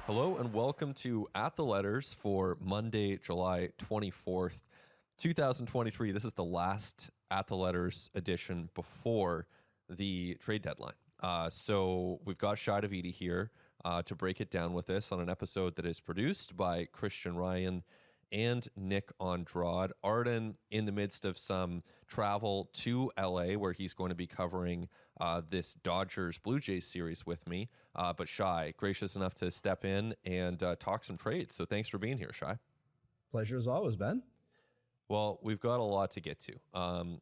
Hello and welcome to At the Letters for Monday, July 24th, 2023. This is the last At the Letters edition before the trade deadline. So we've got Shi Davidi here to break it down with us on an episode that is produced by Christian Ryan and Nick Andrade. Arden in the midst of some travel to LA where he's going to be covering this Dodgers Blue Jays series with me. But Shi, gracious enough to step in and talk some trades. So thanks for being here, Shi. Pleasure as always, Ben. Well, we've got a lot to get to.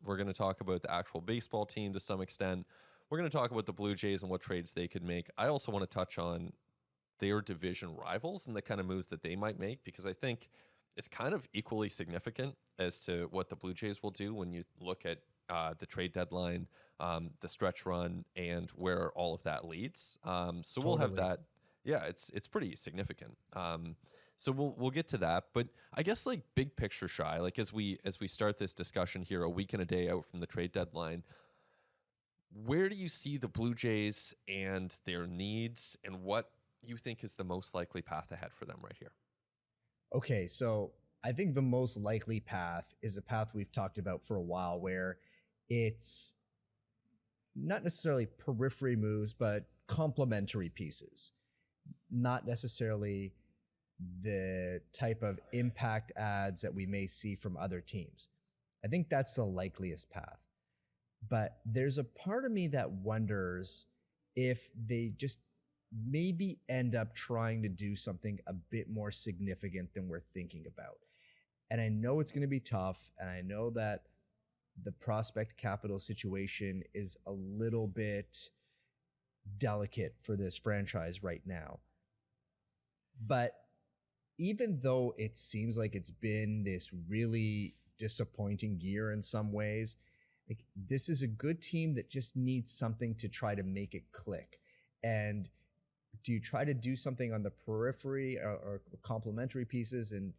We're going to talk about the actual baseball team to some extent. We're going to talk about the Blue Jays and what trades they could make. I also want to touch on their division rivals and the kind of moves that they might make, because I think it's kind of equally significant as to what the Blue Jays will do when you look at the trade deadline, the stretch run, and where all of that leads. So we'll have that. Yeah, it's pretty significant. So we'll get to that. But I guess like big picture, Shi, like as we start this discussion here a week and a day out from the trade deadline, where do you see the Blue Jays and their needs, and what you think is the most likely path ahead for them right here? Okay, so I think the most likely path is a path we've talked about for a while, where it's not necessarily periphery moves, but complementary pieces. Not necessarily the type of impact ads that we may see from other teams. I think that's the likeliest path. But there's a part of me that wonders if they just maybe end up trying to do something a bit more significant than we're thinking about. And I know it's going to be tough, and I know that the prospect capital situation is a little bit delicate for this franchise right now. But even though it seems like it's been this really disappointing year in some ways, like, this is a good team that just needs something to try to make it click. And do you try to do something on the periphery or complementary pieces and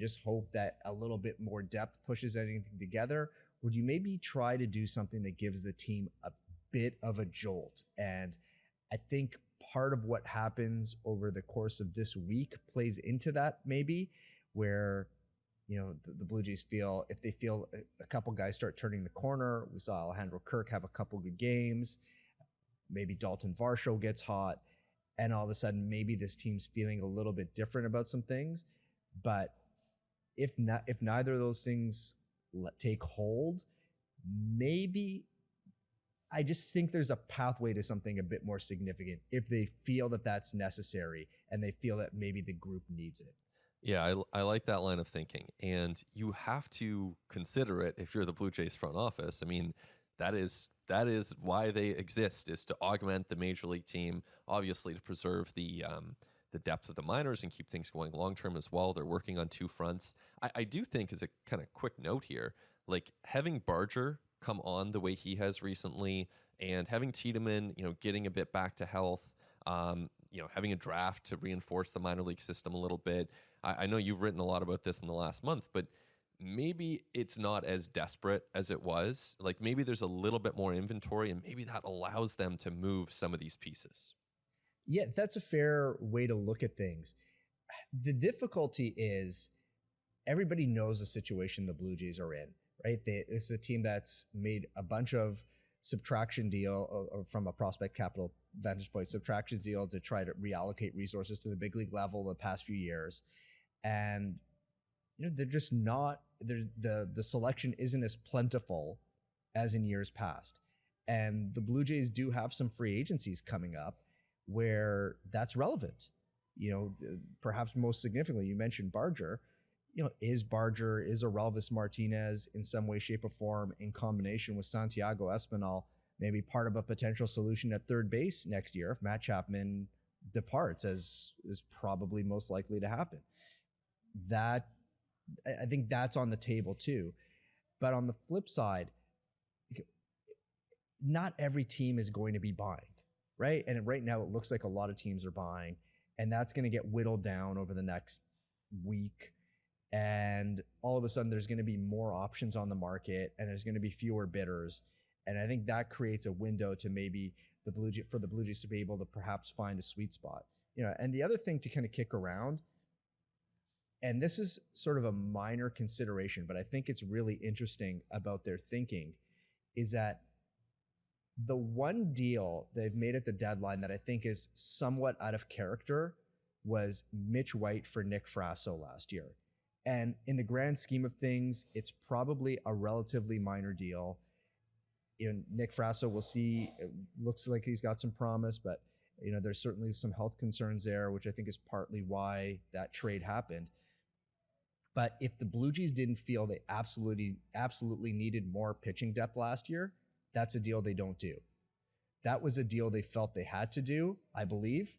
just hope that a little bit more depth pushes anything together? Or do you maybe try to do something that gives the team a bit of a jolt? And I think part of what happens over the course of this week plays into that, maybe, where, you know, the Blue Jays feel, if they feel a couple guys start turning the corner. We saw Alejandro Kirk have a couple good games. Maybe Dalton Varsho gets hot. And all of a sudden, maybe this team's feeling a little bit different about some things. But if neither of those things take hold, maybe I just think there's a pathway to something a bit more significant if they feel that that's necessary and they feel that maybe the group needs it. Yeah, I like that line of thinking. And you have to consider it if you're the Blue Jays front office. I mean, that is why they exist, is to augment the major league team, obviously to preserve the depth of the minors and keep things going long term as well. They're working on two fronts. I do think, as a kind of quick note here, like having Barger come on the way he has recently, and having Tiedemann, getting a bit back to health, having a draft to reinforce the minor league system a little bit. I know you've written a lot about this in the last month, but maybe it's not as desperate as it was. Like maybe there's a little bit more inventory, and maybe that allows them to move some of these pieces. Yeah, that's a fair way to look at things. The difficulty is everybody knows the situation the Blue Jays are in, right? This is a team that's made a bunch of subtraction deal or from a prospect capital vantage point, subtraction deal to try to reallocate resources to the big league level the past few years. And they're just not, the selection isn't as plentiful as in years past. And the Blue Jays do have some free agencies coming up where that's relevant. Perhaps most significantly, you mentioned Barger. Is Aurelvis Martinez in some way, shape, or form in combination with Santiago Espinal maybe part of a potential solution at third base next year if Matt Chapman departs, as is probably most likely to happen? That, I think that's on the table too. But on the flip side, not every team is going to be buying, right? And right now it looks like a lot of teams are buying, and that's going to get whittled down over the next week. And all of a sudden there's going to be more options on the market, and there's going to be fewer bidders. And I think that creates a window to maybe the Blue Jays to be able to perhaps find a sweet spot. And the other thing to kind of kick around, and this is sort of a minor consideration, but I think it's really interesting about their thinking, is that the one deal they've made at the deadline that I think is somewhat out of character was Mitch White for Nick Frasso last year. And in the grand scheme of things, it's probably a relatively minor deal. Nick Frasso, we'll see. It looks like he's got some promise, but there's certainly some health concerns there, which I think is partly why that trade happened. But if the Blue Jays didn't feel they absolutely needed more pitching depth last year, that's a deal they don't do. That was a deal they felt they had to do, I believe.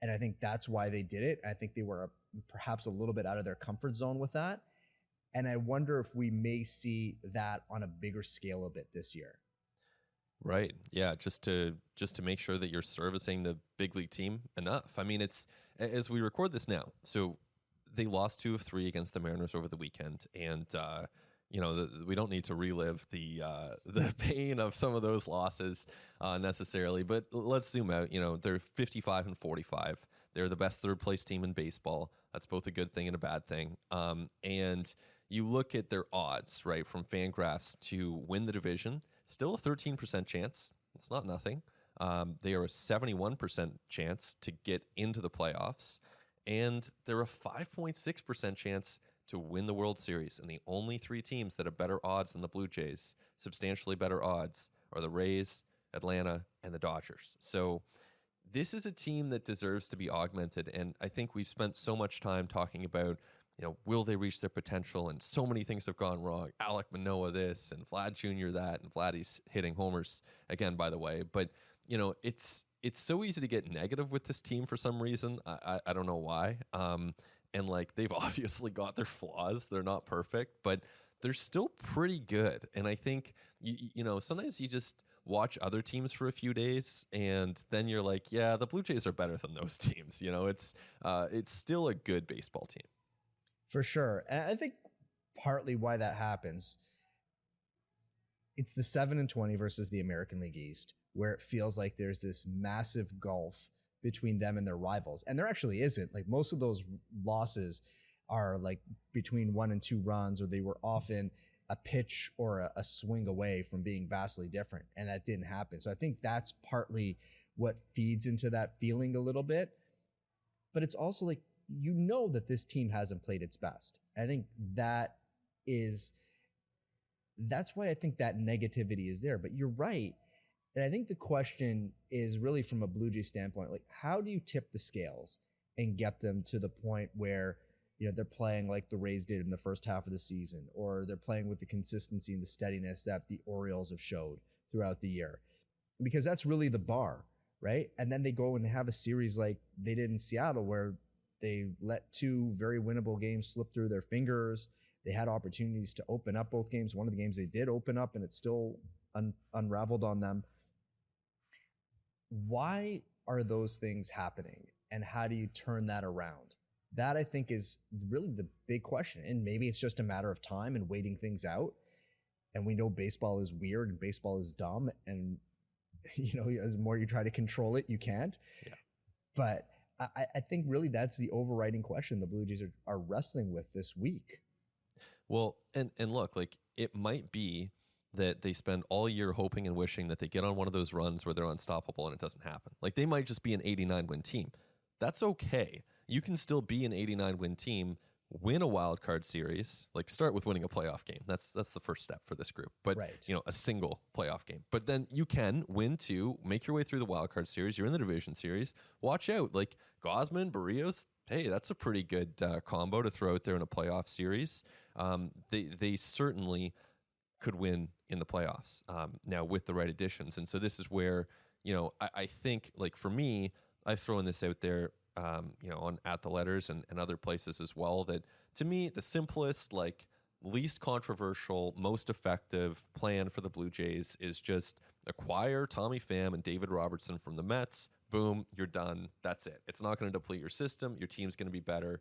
And I think that's why they did it. I think they were perhaps a little bit out of their comfort zone with that. And I wonder if we may see that on a bigger scale a bit this year. Right. Yeah. Just to make sure that you're servicing the big league team enough. I mean, it's, as we record this now, so they lost 2 of 3 against the Mariners over the weekend. And, we don't need to relive the pain of some of those losses necessarily, but let's zoom out. They're 55 and 45. They're the best third place team in baseball. That's both a good thing and a bad thing. And you look at their odds, right, from Fangraphs to win the division, still a 13% chance. It's not nothing. They are a 71% chance to get into the playoffs, and they're a 5.6% chance to win the World Series. And the only 3 teams that have better odds than the Blue Jays, substantially better odds, are the Rays, Atlanta, and the Dodgers. So this is a team that deserves to be augmented. And I think we've spent so much time talking about, will they reach their potential? And so many things have gone wrong. Alek Manoah this, and Vlad Jr. that, and Vladdy's hitting homers again, by the way. But, it's so easy to get negative with this team for some reason. I don't know why. And they've obviously got their flaws. They're not perfect, but they're still pretty good. And I think, sometimes you just watch other teams for a few days and then you're like, yeah, the Blue Jays are better than those teams. It's still a good baseball team. For sure. And I think partly why that happens, it's the 7-20 versus the American League East, where it feels like there's this massive gulf between them and their rivals. And there actually isn't. Most of those losses are between 1 and 2 runs, or they were often a pitch or a swing away from being vastly different. And that didn't happen. So I think that's partly what feeds into that feeling a little bit. But it's also that this team hasn't played its best. I think that's why I think that negativity is there. But you're right. And I think the question is really from a Blue Jay standpoint, how do you tip the scales and get them to the point where, they're playing like the Rays did in the first half of the season, or they're playing with the consistency and the steadiness that the Orioles have showed throughout the year? Because that's really the bar, right? And then they go and have a series like they did in Seattle, where they let 2 very winnable games slip through their fingers. They had opportunities to open up both games. One of the games they did open up, and it still unraveled on them. Why are those things happening, and how do you turn that around? That, I think, is really the big question. And maybe it's just a matter of time and waiting things out. And we know baseball is weird and baseball is dumb. And, as more you try to control it, you can't. Yeah. But I think really that's the overriding question the Blue Jays are wrestling with this week. Well, and look, it might be that they spend all year hoping and wishing that they get on one of those runs where they're unstoppable, and it doesn't happen. They might just be an 89-win team. That's okay. You can still be an 89-win team, win a wild card series, start with winning a playoff game. That's the first step for this group. But, right. A single playoff game. But then you can win 2, make your way through the wild card series. You're in the division series. Watch out. Gausman, Barrios, hey, that's a pretty good combo to throw out there in a playoff series. They certainly could win in the playoffs now with the right additions. And so this is where, I think, for me, I've thrown this out there, on At the Letters and other places as well, that to me, the simplest, least controversial, most effective plan for the Blue Jays is just acquire Tommy Pham and David Robertson from the Mets. Boom, you're done. That's it. It's not going to deplete your system. Your team's going to be better.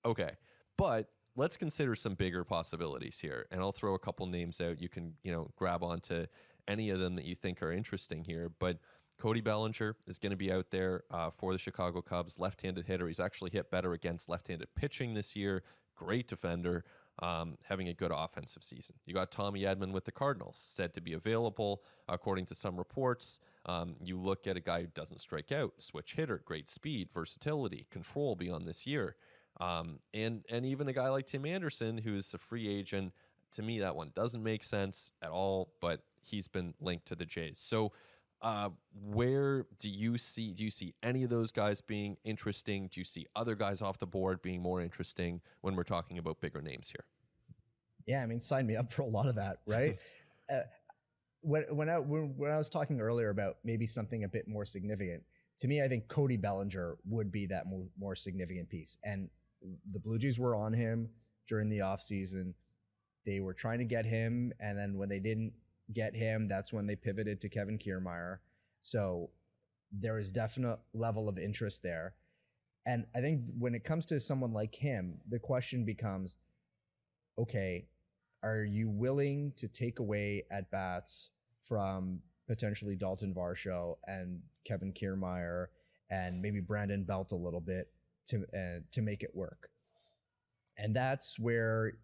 Okay. But let's consider some bigger possibilities here. And I'll throw a couple names out. You can, grab onto any of them that you think are interesting here. But Cody Bellinger is going to be out there for the Chicago Cubs, left-handed hitter. He's actually hit better against left-handed pitching this year. Great defender, having a good offensive season. You got Tommy Edman with the Cardinals, said to be available, according to some reports. You look at a guy who doesn't strike out, switch hitter, great speed, versatility, control beyond this year. And even a guy like Tim Anderson, who's a free agent. To me, that one doesn't make sense at all, but he's been linked to the Jays. So where do you see any of those guys being interesting? Do you see other guys off the board being more interesting when we're talking about bigger names here? Yeah, I mean, sign me up for a lot of that, right? When I was talking earlier about maybe something a bit more significant, to me, I think Cody Bellinger would be that more significant piece. And the Blue Jays were on him during the offseason. They were trying to get him, and then when they didn't get him, that's when they pivoted to Kevin Kiermaier. So there is definite level of interest there. And I think when it comes to someone like him, the question becomes, okay, are you willing to take away at-bats from potentially Dalton Varsho and Kevin Kiermaier and maybe Brandon Belt a little bit to make it work? And that's where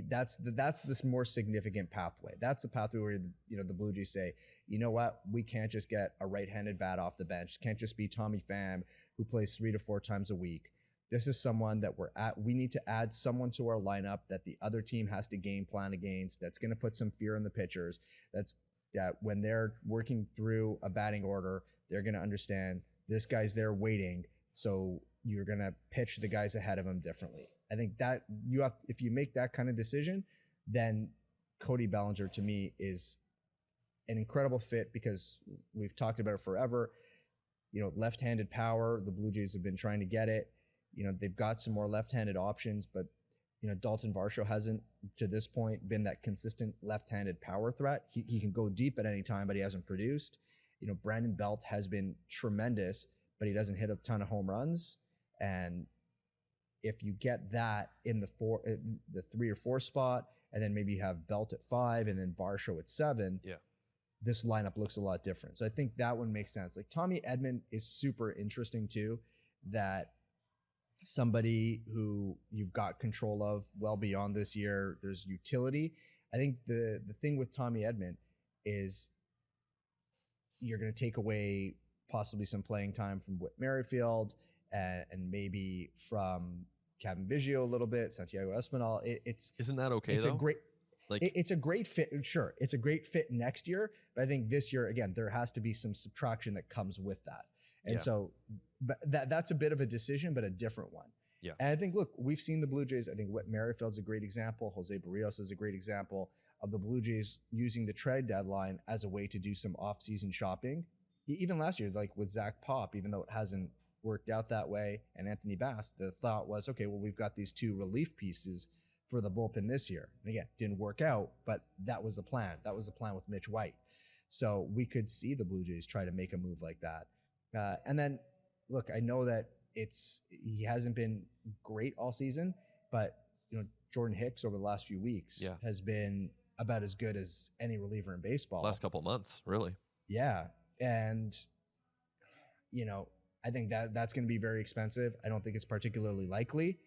that's this more significant pathway. That's a pathway where the Blue Jays say, you know what, we can't just get a right-handed bat off the bench. It can't just be Tommy Pham who plays 3 to 4 times a week. This is someone that we need to add someone to our lineup that the other team has to game plan against. That's going to put some fear in the pitchers. That when they're working through a batting order, they're going to understand this guy's there waiting. So you're going to pitch the guys ahead of him differently. I think that if you make that kind of decision, then Cody Bellinger to me is an incredible fit because we've talked about it forever. Left-handed power, the Blue Jays have been trying to get it. They've got some more left-handed options, but Dalton Varsho hasn't to this point been that consistent left-handed power threat. He can go deep at any time, but he hasn't produced. Brandon Belt has been tremendous, but he doesn't hit a ton of home runs. And if you get that in the 3 or 4 spot, and then maybe you have Belt at 5 and then Varsho at 7, this lineup looks a lot different. So I think that one makes sense. Like Tommy Edman is super interesting too, that somebody who you've got control of well beyond this year. There's utility. I think the thing with Tommy Edman is you're going to take away possibly some playing time from Whit Merrifield and maybe from Kevin Biggio a little bit, Santiago Espinal. Isn't that okay? It's though? a great. It's a great fit. Sure, it's a great fit next year, but I think this year again there has to be some subtraction that comes with that, and so that's a bit of a decision, but a different one. Yeah, and I think look, we've seen the Blue Jays. I think Whit Merrifield's a great example. Jose Barrios is a great example of the Blue Jays using the trade deadline as a way to do some off-season shopping. Even last year, like with Zach Pop, even though it hasn't worked out that way, and Anthony Bass, the thought was, okay, well, we've got these 2 relief pieces for the bullpen this year. And again, didn't work out, but that was the plan. That was the plan with Mitch White. So we could see the Blue Jays try to make a move like that. And then, look, I know that he hasn't been great all season, but Jordan Hicks over the last few weeks has been about as good as any reliever in baseball. Last couple of months, really. Yeah, and I think that's going to be very expensive. I don't think it's particularly likely,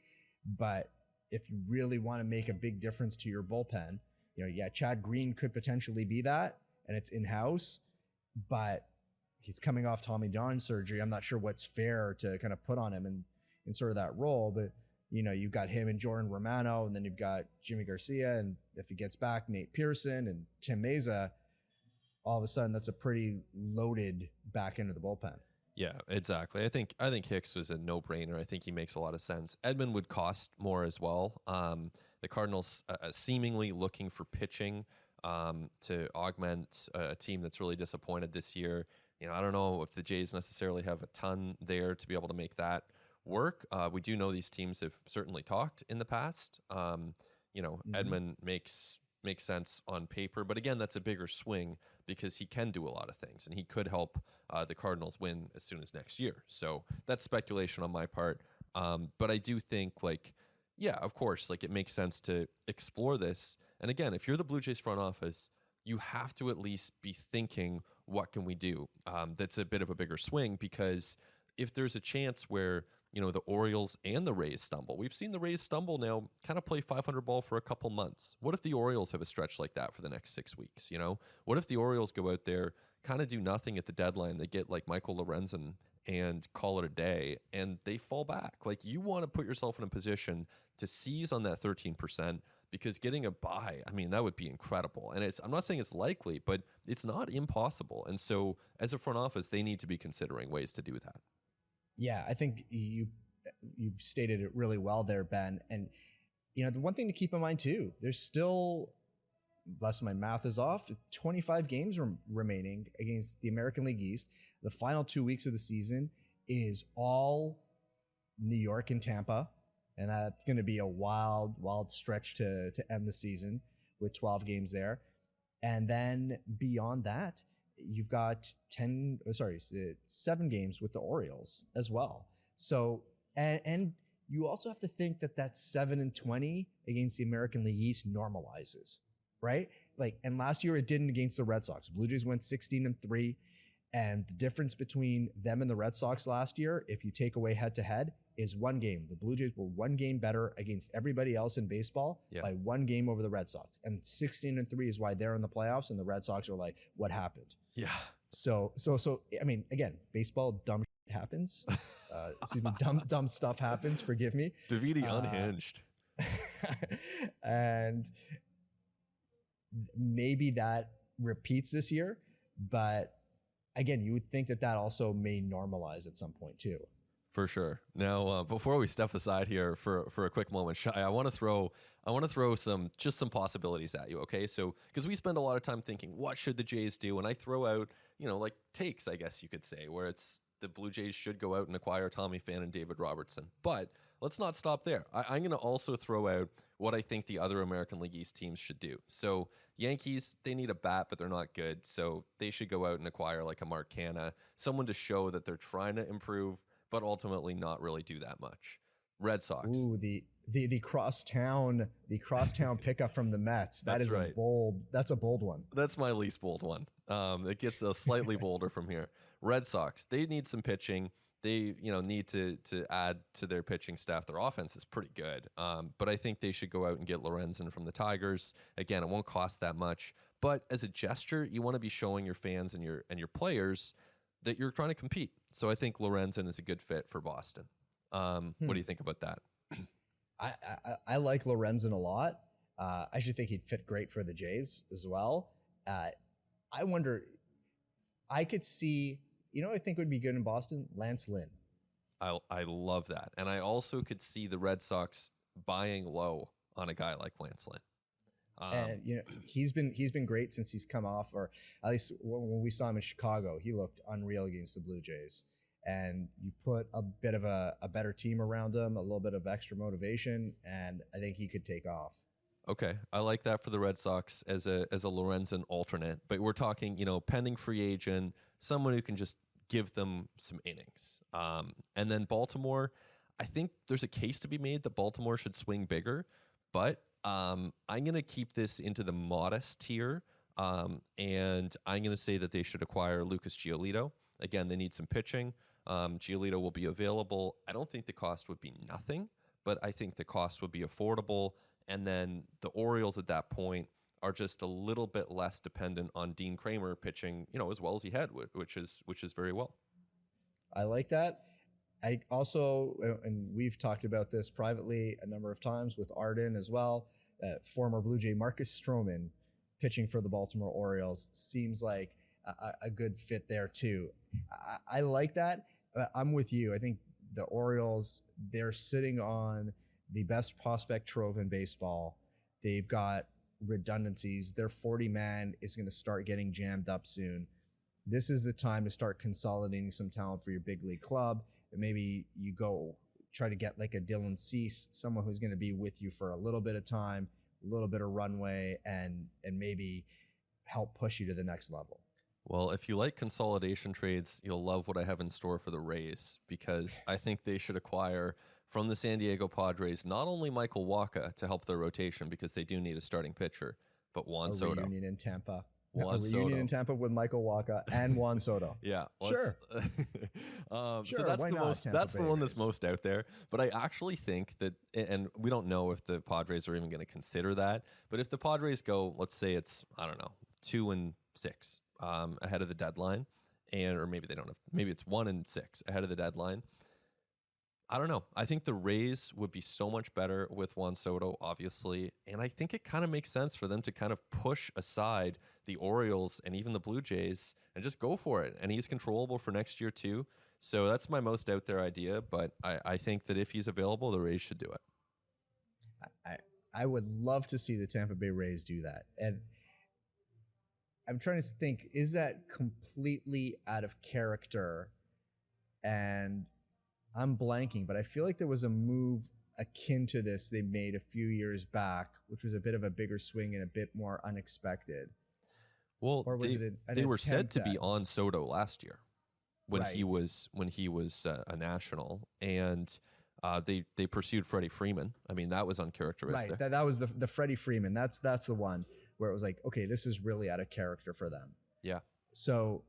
but if you really want to make a big difference to your bullpen, Chad Green could potentially be that, and it's in-house, but he's coming off Tommy John surgery. I'm not sure what's fair to kind of put on him in sort of that role, but you've got him and Jordan Romano, and then you've got Jimmy Garcia, and if he gets back, Nate Pearson and Tim Meza, all of a sudden that's a pretty loaded back end of the bullpen. Yeah, exactly. I think Hicks was a no-brainer. I think he makes a lot of sense. Edman would cost more as well. The Cardinals seemingly looking for pitching to augment a team that's really disappointed this year. I don't know if the Jays necessarily have a ton there to be able to make that work. We do know these teams have certainly talked in the past. Edman makes sense on paper, but again, that's a bigger swing because he can do a lot of things and he could help the Cardinals win as soon as next year. So that's speculation on my part. But I do think of course, it makes sense to explore this. And again, if you're the Blue Jays front office, you have to at least be thinking, what can we do? That's a bit of a bigger swing, because if there's a chance where, the Orioles and the Rays stumble, we've seen the Rays stumble now, kind of play 500 ball for a couple months. What if the Orioles have a stretch like that for the next 6 weeks? What if the Orioles go out there, kind of do nothing at the deadline? They get like Michael Lorenzen and call it a day, and they fall back. Like, you want to put yourself in a position to seize on that 13%, because getting a bye, I mean, that would be incredible. And I'm not saying it's likely, but it's not impossible. And so as a front office, they need to be considering ways to do that. Yeah, I think you've stated it really well there, Ben. And, the one thing to keep in mind too, there's still, unless my math is off, 25 games remaining against the American League East. The final 2 weeks of the season is all New York and Tampa. And that's going to be a wild, wild stretch to end the season with 12 games there. And then beyond that, you've got 7 games with the Orioles as well. So, and you also have to think that 7-20 against the American League East normalizes, right? Like, and last year it didn't against the Red Sox. Blue Jays went 16-3. And the difference between them and the Red Sox last year, if you take away head-to-head, is 1 game. The Blue Jays were 1 game better against everybody else in baseball by 1 game over the Red Sox. And 16-3 is why they're in the playoffs, and the Red Sox are like, what happened? Yeah. So I mean, again, baseball, dumb shit happens. Dumb stuff happens. Forgive me. Davidi unhinged. And maybe that repeats this year, but again, you would think that also may normalize at some point too. For sure. Now, before we step aside here for a quick moment, Shi, I want to throw some possibilities at you. Okay, so because we spend a lot of time thinking, what should the Jays do? And I throw out, like takes, I guess you could say, where it's the Blue Jays should go out and acquire Tommy Pham and David Robertson. But let's not stop there. I'm going to also throw out what I think the other American League East teams should do. So Yankees, they need a bat, but they're not good. So they should go out and acquire like a Mark Canha, someone to show that they're trying to improve, but ultimately not really do that much. Red Sox. Ooh, the crosstown pickup from the Mets. That's right. That's a bold one. That's my least bold one. It gets slightly bolder from here. Red Sox, they need some pitching. They, need to add to their pitching staff. Their offense is pretty good. But I think they should go out and get Lorenzen from the Tigers. Again, it won't cost that much. But as a gesture, you want to be showing your fans and your players that you're trying to compete. So I think Lorenzen is a good fit for Boston. What do you think about that? I like Lorenzen a lot. I actually think he'd fit great for the Jays as well. I wonder, I could see, I think would be good in Boston, Lance Lynn. I love that. And I also could see the Red Sox buying low on a guy like Lance Lynn. And he's been great since he's come off, or at least when we saw him in Chicago, he looked unreal against the Blue Jays. And you put a bit of a better team around him, a little bit of extra motivation, and I think he could take off. Okay, I like that for the Red Sox as a Lorenzen alternate. But we're talking, pending free agent, someone who can just give them some innings. And then Baltimore, I think there's a case to be made that Baltimore should swing bigger, but I'm going to keep this into the modest tier, and I'm going to say that they should acquire Lucas Giolito. Again, they need some pitching. Giolito will be available. I don't think the cost would be nothing, but I think the cost would be affordable. And then the Orioles at that point are just a little bit less dependent on Dean Kramer pitching, as well as he had, which is very well. I like that. I also, and we've talked about this privately a number of times with Arden as well, former Blue Jay Marcus Stroman pitching for the Baltimore Orioles seems like a good fit there too. I like that. I'm with you. I think the Orioles, they're sitting on the best prospect trove in baseball. They've got redundancies. Their 40-man is going to start getting jammed up soon. This is the time to start consolidating some talent for your big league club. And maybe you go try to get like a Dylan Cease, someone who's going to be with you for a little bit of time, a little bit of runway, and maybe help push you to the next level. Well, if you like consolidation trades, you'll love what I have in store for the Rays, because I think they should acquire from the San Diego Padres not only Michael Wacha to help their rotation, because they do need a starting pitcher, but Juan Soto. Reunion in Tampa. Juan reunion Soto. in Tampa with Michael Wacha and Juan Soto. Yeah, Sure. So Sure, that's why the not, most. Tampa That's the Bay one that's Rays? most out there. But I actually think that, and we don't know if the Padres are even going to consider that. But if the Padres go, let's say it's, I don't know, 2-6 ahead of the deadline, or maybe they don't have, maybe it's 1-6 ahead of the deadline. I don't know. I think the Rays would be so much better with Juan Soto, obviously. And I think it kind of makes sense for them to kind of push aside the Orioles and even the Blue Jays and just go for it. And he's controllable for next year, too. So that's my most out there idea. But I think that if he's available, the Rays should do it. I would love to see the Tampa Bay Rays do that. And I'm trying to think, is that completely out of character? And I'm blanking, but I feel like there was a move akin to this they made a few years back, which was a bit of a bigger swing and a bit more unexpected. Well, Or was they were said to be on Soto last year when he was a national, and they pursued Freddie Freeman. I mean, that was uncharacteristic. Right. That was the Freddie Freeman. That's the one where it was like, okay, this is really out of character for them. Yeah. So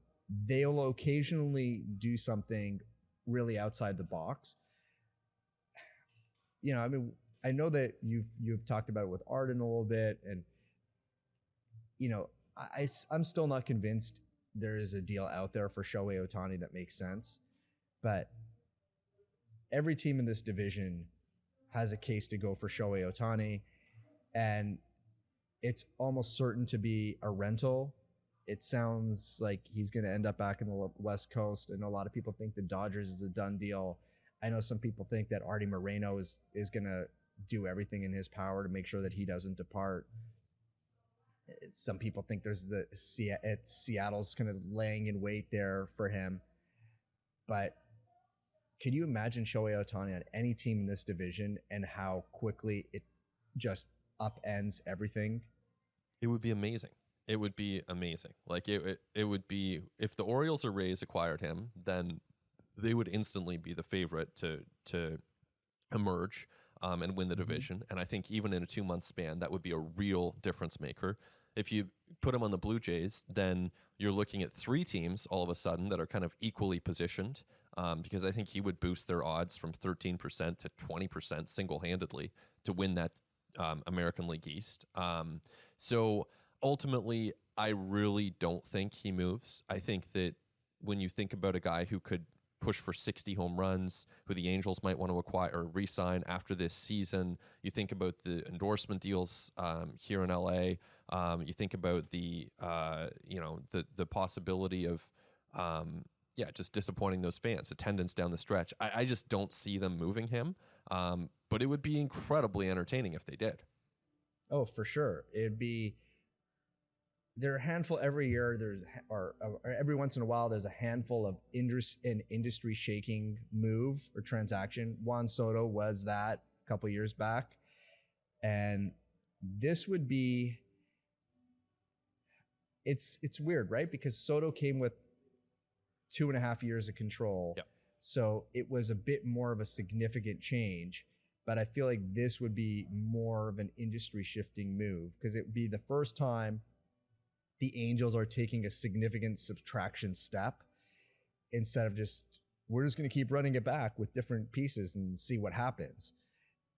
they'll occasionally do something really outside the box. You know, I mean, I know that you've talked about it with Arden a little bit, and you know, I'm still not convinced there is a deal out there for Shohei Ohtani that makes sense. But every team in this division has a case to go for Shohei Ohtani, and it's almost certain to be a rental. It sounds like he's going to end up back in the West Coast, and a lot of people think the Dodgers is a done deal. I know some people think that Artie Moreno is going to do everything in his power to make sure that he doesn't depart. Some people think there's Seattle's kind of laying in wait there for him. But can you imagine Shohei Ohtani on any team in this division and how quickly it just upends everything? It would be amazing. It would be amazing. Like it would be, if the Orioles or Rays acquired him, then they would instantly be the favorite to emerge and win the division. And I think even in a 2-month span, that would be a real difference maker. If you put him on the Blue Jays, then you're looking at 3 teams all of a sudden that are kind of equally positioned, because I think he would boost their odds from 13% to 20% single-handedly to win that American League East. So ultimately, I really don't think he moves. I think that when you think about a guy who could push for 60 home runs, who the Angels might want to acquire or re-sign after this season, you think about the endorsement deals here in LA. You think about the possibility of just disappointing those fans, attendance down the stretch. I just don't see them moving him. But it would be incredibly entertaining if they did. Oh, for sure. There are a handful every year. Or every once in a while, there's a handful of industry shaking move or transaction. Juan Soto was that a couple years back, and this would be. It's weird, right? Because Soto came with 2.5 years of control, so it was a bit more of a significant change. But I feel like this would be more of an industry shifting move because it would be the first time the Angels are taking a significant subtraction step instead of we're just going to keep running it back with different pieces and see what happens.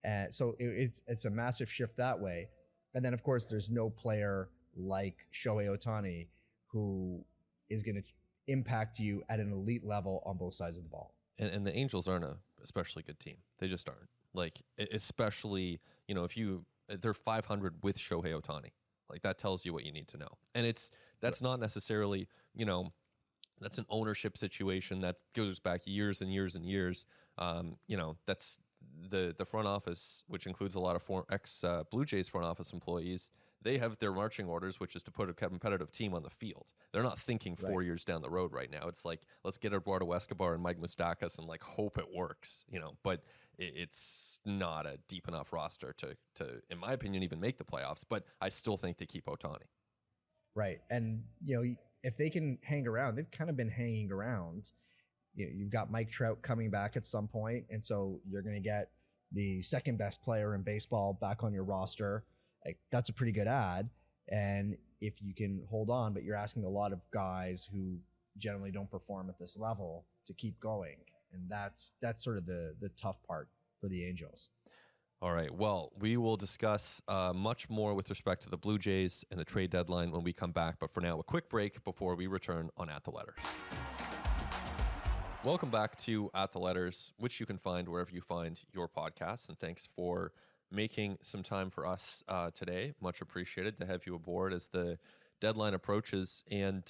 And so it's a massive shift that way. And then, of course, there's no player like Shohei Ohtani who is going to impact you at an elite level on both sides of the ball. And the Angels aren't a especially good team. They just aren't. Like, especially, if they're 500 with Shohei Ohtani. Like, that tells you what you need to know. And that's not necessarily, that's an ownership situation that goes back years and years and years. That's the front office, which includes a lot of ex Blue Jays front office employees. They have their marching orders, which is to put a competitive team on the field. They're not thinking 4 years down the road right now. It's like, let's get Eduardo Escobar and Mike Moustakas and hope it works, but it's not a deep enough roster to, in my opinion, even make the playoffs. But I still think they keep Ohtani. Right. And, if they can hang around, they've kind of been hanging around. You've got Mike Trout coming back at some point, and so you're going to get the second best player in baseball back on your roster. Like, that's a pretty good ad. And if you can hold on, but you're asking a lot of guys who generally don't perform at this level to keep going. And that's sort of the tough part for the Angels. All right. Well, we will discuss much more with respect to the Blue Jays and the trade deadline when we come back. But for now, a quick break before we return on At the Letters. Welcome back to At the Letters, which you can find wherever you find your podcasts. And thanks for making some time for us today. Much appreciated to have you aboard as the deadline approaches. And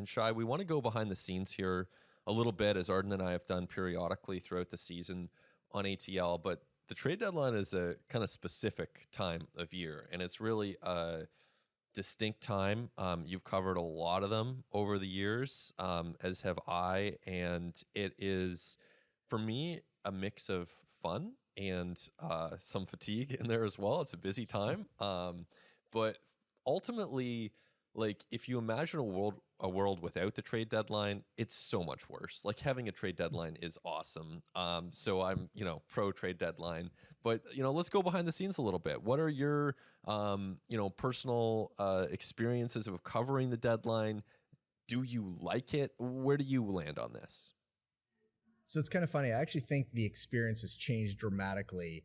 Shi, we want to go behind the scenes here a little bit, as Arden and I have done periodically throughout the season on ATL. But the trade deadline is a kind of specific time of year, and it's really a distinct time. You've covered a lot of them over the years, as have I, and it is, for me, a mix of fun and some fatigue in there as well. It's a busy time, but ultimately, like, if you imagine a world without the trade deadline, it's so much worse. Like, having a trade deadline is awesome. So I'm, pro trade deadline, but let's go behind the scenes a little bit. What are your, personal experiences of covering the deadline? Do you like it? Where do you land on this? So it's kind of funny. I actually think the experience has changed dramatically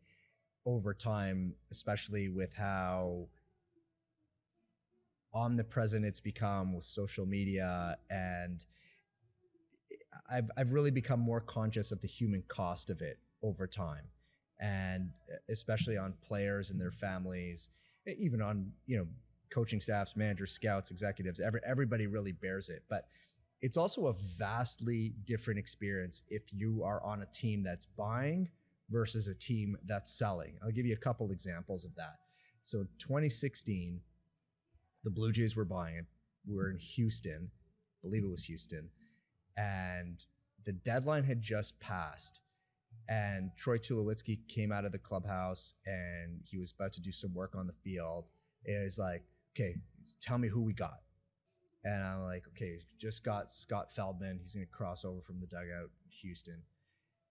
over time, especially with how omnipresent it's become with social media, and I've really become more conscious of the human cost of it over time, and especially on players and their families, even on coaching staffs, managers, scouts, executives. Everybody really bears it, but it's also a vastly different experience if you are on a team that's buying versus a team that's selling. I'll give you a couple examples of that. So in 2016. The Blue Jays were buying. We were in Houston, I believe it was Houston, and the deadline had just passed. And Troy Tulowitzki came out of the clubhouse, and he was about to do some work on the field. And it was like, okay, tell me who we got. And I'm like, okay, just got Scott Feldman. He's going to cross over from the dugout in Houston.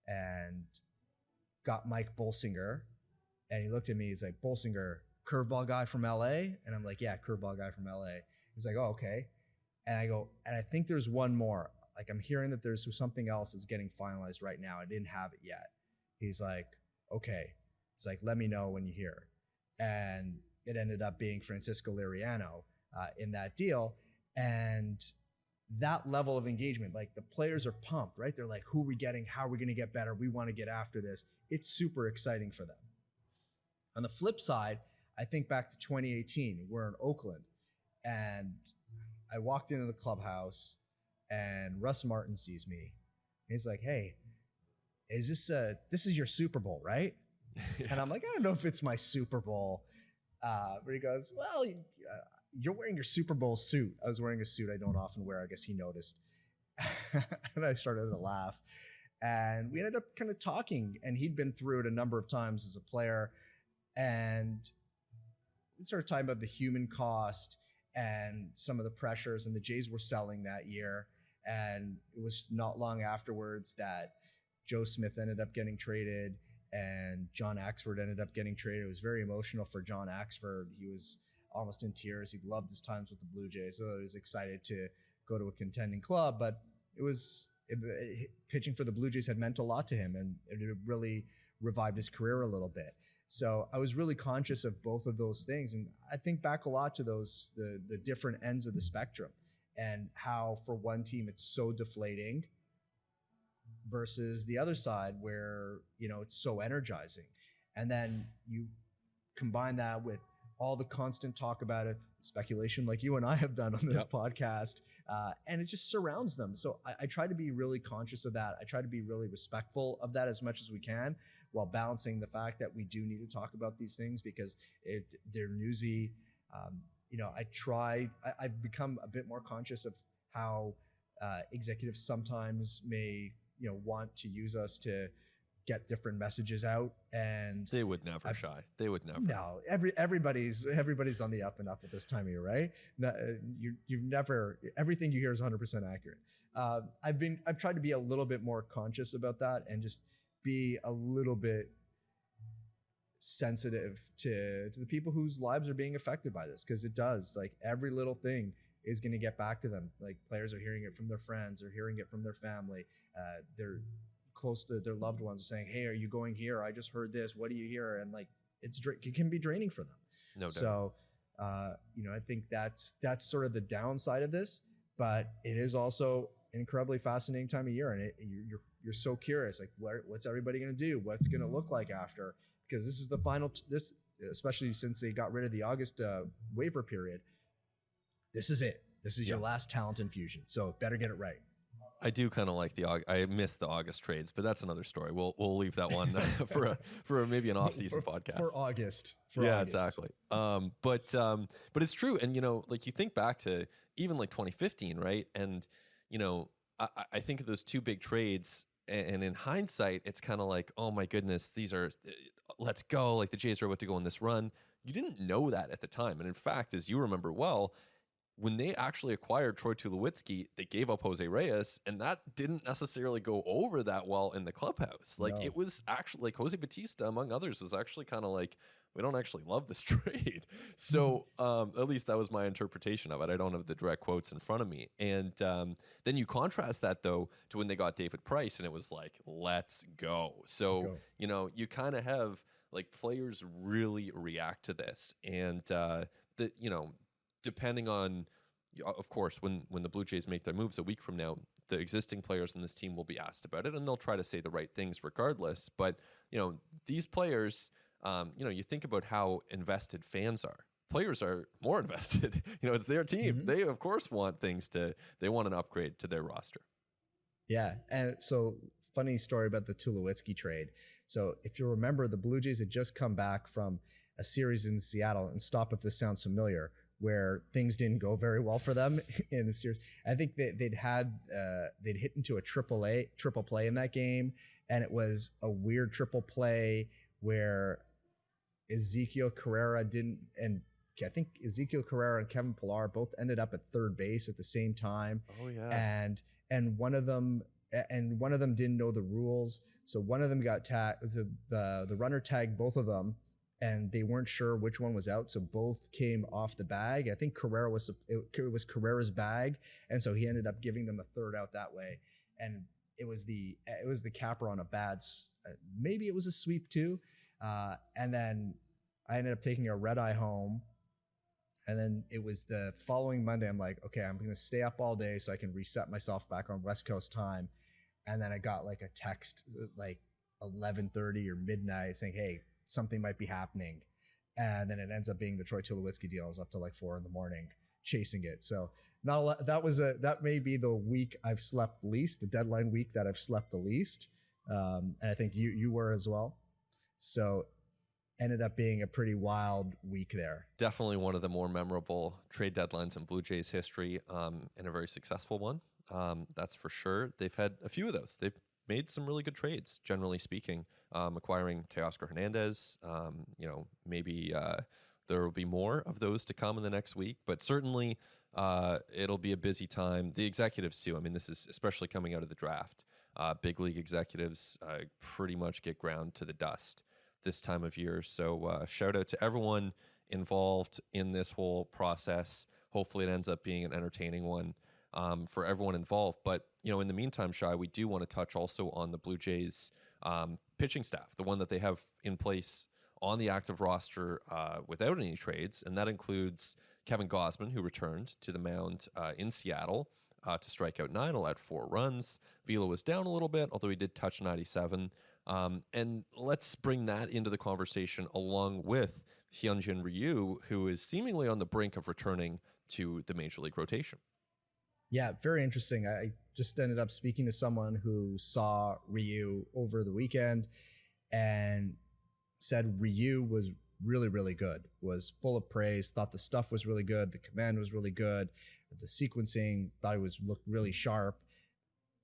And got Mike Bolsinger. And he looked at me, he's like, Bolsinger, curveball guy from LA? And I'm like, yeah, curveball guy from LA. He's like, oh, okay. And I go, and I think there's one more. Like, I'm hearing that there's something else that's getting finalized right now. I didn't have it yet. He's like, okay. He's like, let me know when you hear. And it ended up being Francisco Liriano in that deal. And that level of engagement, like, the players are pumped, right? They're like, who are we getting? How are we going to get better? We want to get after this. It's super exciting for them. On the flip side, I think back to 2018. We're in Oakland, and I walked into the clubhouse, and Russ Martin sees me. He's like, "Hey, is this is your Super Bowl, right?" Yeah. And I'm like, "I don't know if it's my Super Bowl." But he goes, "Well, you're wearing your Super Bowl suit." I was wearing a suit I don't often wear. I guess he noticed, and I started to laugh. And we ended up kind of talking, and he'd been through it a number of times as a player, and we started talking about the human cost and some of the pressures, and the Jays were selling that year. And it was not long afterwards that Joe Smith ended up getting traded and John Axford ended up getting traded. It was very emotional for John Axford. He was almost in tears. He loved his times with the Blue Jays, so he was excited to go to a contending club. But pitching for the Blue Jays had meant a lot to him, and it really revived his career a little bit. So I was really conscious of both of those things. And I think back a lot to the different ends of the spectrum, and how for one team it's so deflating versus the other side where, it's so energizing. And then you combine that with all the constant talk about it, speculation like you and I have done on this podcast, and it just surrounds them. So I try to be really conscious of that. I try to be really respectful of that as much as we can, while balancing the fact that we do need to talk about these things because they're newsy. I've become a bit more conscious of how executives sometimes may, want to use us to get different messages out, and they would never, Shi. They would never. No, everybody's on the up and up at this time of year, right? You've never, everything you hear is 100% accurate. I've tried to be a little bit more conscious about that and just be a little bit sensitive to the people whose lives are being affected by this, because it does. Like, every little thing is going to get back to them. Like, players are hearing it from their friends, or hearing it from their family. They're close to their loved ones saying, "Hey, are you going here? I just heard this. What do you hear?" And like, it can be draining for them. No doubt. So, I think that's sort of the downside of this, but it is also an incredibly fascinating time of year, and you're so curious, like, what's everybody going to do? What's going to look like after? Because this is the final. This, especially since they got rid of the August waiver period, this is it. This is your last talent infusion. So better get it right. I do kind of like I miss the August trades, but that's another story. We'll leave that one for maybe an off-season podcast for August. Exactly. But it's true, and like, you think back to even like 2015, right? And I think of those two big trades, and in hindsight, it's kind of like, oh my goodness, these are, let's go. Like, the Jays are about to go on this run. You didn't know that at the time, and in fact, as you remember well, when they actually acquired Troy Tulowitzki, they gave up Jose Reyes, and that didn't necessarily go over that well in the clubhouse. Like, it was actually, like, Jose Bautista, among others, was actually kind of like, we don't actually love this trade. So at least that was my interpretation of it. I don't have the direct quotes in front of me. And then you contrast that, though, to when they got David Price, and it was like, let's go. So, you kind of have, like, players really react to this. And, depending on, of course, when the Blue Jays make their moves a week from now, the existing players in this team will be asked about it, and they'll try to say the right things regardless. But, these players, you think about how invested fans are. Players are more invested. It's their team. Mm-hmm. They, of course, want they want an upgrade to their roster. Yeah. And so, funny story about the Tulowitzki trade. So, if you remember, the Blue Jays had just come back from a series in Seattle, and stop if this sounds familiar, where things didn't go very well for them in the series. I think they'd hit into a triple play in that game, and it was a weird triple play where Ezekiel Carrera and Kevin Pillar both ended up at third base at the same time. Oh yeah. And one of them didn't know the rules, so one of them got tagged. The runner tagged both of them, and they weren't sure which one was out, so both came off the bag. I think it was Carrera's bag, and so he ended up giving them a third out that way. And it was the capper on a bad, maybe it was a sweep too. And then I ended up taking a red eye home, and then it was the following Monday. I'm like, okay, I'm going to stay up all day so I can reset myself back on West Coast time. And then I got like a text like 11:30 or midnight saying, hey, something might be happening. And then it ends up being the Troy Tulowitzki deal. I was up to like 4 a.m. chasing it. So not a lot. That may be the week I've slept least, the deadline week that I've slept the least. And I think you were as well. So ended up being a pretty wild week there. Definitely one of the more memorable trade deadlines in Blue Jays history, and a very successful one. That's for sure. They've had a few of those. They've made some really good trades, generally speaking. Acquiring Teoscar Hernandez, maybe there will be more of those to come in the next week, but certainly it'll be a busy time. The executives too. I mean, this is especially coming out of the draft. Big league executives pretty much get ground to the dust this time of year. So shout out to everyone involved in this whole process. Hopefully it ends up being an entertaining one for everyone involved. But, in the meantime, Shi, we do want to touch also on the Blue Jays pitching staff, the one that they have in place on the active roster without any trades. And that includes Kevin Gausman, who returned to the mound in Seattle to strike out 9, allowed 4 runs. Velo was down a little bit, although he did touch 97. And let's bring that into the conversation along with Hyunjin Ryu, who is seemingly on the brink of returning to the Major League rotation. Yeah, very interesting. I just ended up speaking to someone who saw Ryu over the weekend and said Ryu was really, really good, was full of praise, thought the stuff was really good, the command was really good, the sequencing, thought it looked really sharp.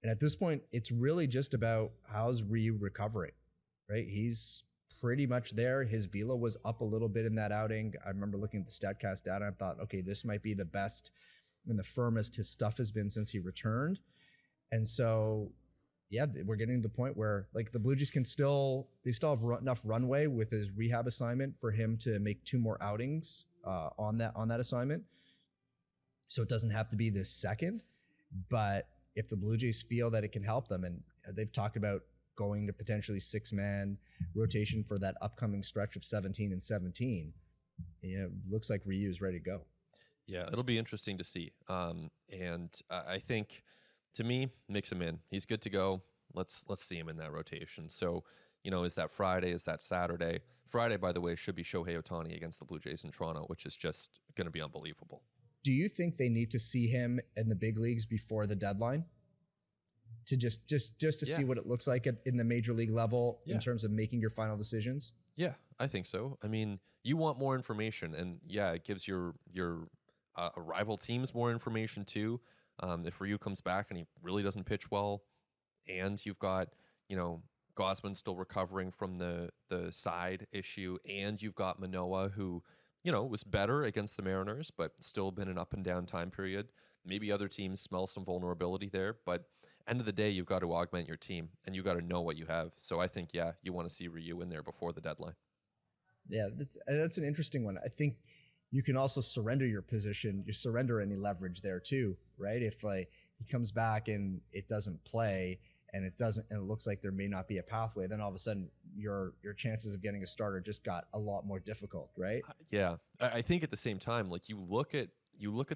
And at this point, it's really just about how's Ryu recovering, right? He's pretty much there. His velo was up a little bit in that outing. I remember looking at the StatCast data and thought, okay, this might be the best and the firmest his stuff has been since he returned. And so yeah, we're getting to the point where like the Blue Jays they still have enough runway with his rehab assignment for him to make 2 more outings on that assignment. So it doesn't have to be this second, but if the Blue Jays feel that it can help them, and they've talked about going to potentially 6-man rotation for that upcoming stretch of 17 and 17, looks like Ryu's ready to go. Yeah, it'll be interesting to see. And I think, to me, mix him in. He's good to go. Let's see him in that rotation. So, is that Friday? Is that Saturday? Friday, by the way, should be Shohei Ohtani against the Blue Jays in Toronto, which is just going to be unbelievable. Do you think they need to see him in the big leagues before the deadline to just to see what it looks like in the major league level in terms of making your final decisions? Yeah, I think so. I mean, you want more information, and it gives your rival teams more information too. If Ryu comes back and he really doesn't pitch well, and you've got Gosman still recovering from the side issue, and you've got Manoah who was better against the Mariners, but still been an up and down time period. Maybe other teams smell some vulnerability there, but end of the day, you've got to augment your team, and you got to know what you have. So I think, you want to see Ryu in there before the deadline. Yeah, that's an interesting one. I think you can also surrender your position. You surrender any leverage there too, right? If he comes back and it doesn't play, and it looks like there may not be a pathway, then all of a sudden your chances of getting a starter just got a lot more difficult, right? Yeah, I think at the same time, like you look at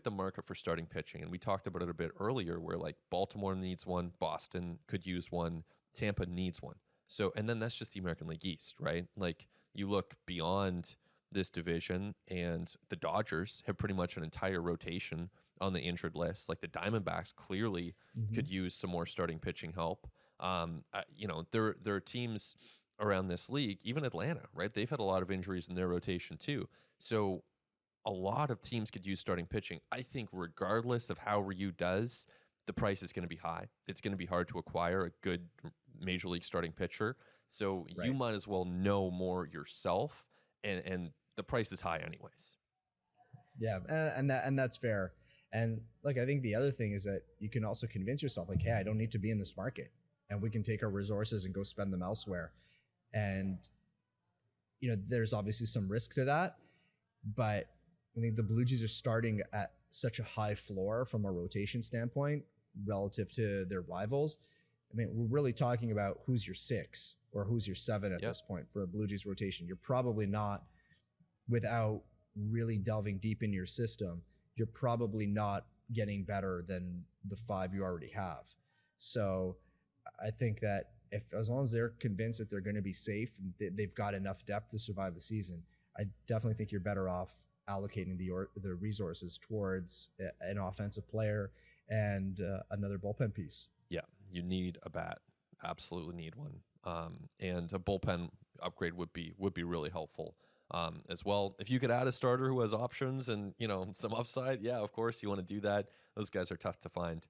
the market for starting pitching, and we talked about it a bit earlier, where like Baltimore needs one, Boston could use one, Tampa needs one. So, and then that's just the American League East, right? Like you look beyond this division, and the Dodgers have pretty much an entire rotation on the injured list. Like the Diamondbacks clearly could use some more starting pitching help. There are teams around this league, even Atlanta, right? They've had a lot of injuries in their rotation too. So a lot of teams could use starting pitching. I think regardless of how Ryu does, the price is going to be high. It's going to be hard to acquire a good major league starting pitcher. So you might as well know more yourself, and the price is high anyways. Yeah, and that's fair. And like I think the other thing is that you can also convince yourself like, hey, I don't need to be in this market, and we can take our resources and go spend them elsewhere. And there's obviously some risk to that, but I think the Blue Jays are starting at such a high floor from a rotation standpoint relative to their rivals. I mean, we're really talking about who's your 6 or who's your 7 at this point for a Blue Jays rotation. You're probably not, without really delving deep in your system, you're probably not getting better than the 5 you already have. So I think that as long as they're convinced that they're going to be safe and they've got enough depth to survive the season, I definitely think you're better off allocating the resources towards an offensive player and another bullpen piece. Yeah, you need a bat. Absolutely need one. And a bullpen upgrade would be really helpful as well. If you could add a starter who has options and some upside, of course you want to do that. Those guys are tough to find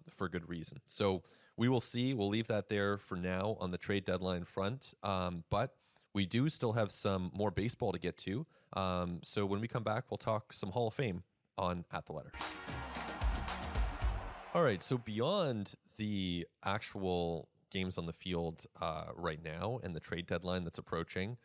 for good reason. So we will see. We'll leave that there for now on the trade deadline front. But we do still have some more baseball to get to. So when we come back, we'll talk some Hall of Fame on At the Letters. All right, so beyond the actual games on the field right now and the trade deadline that's approaching,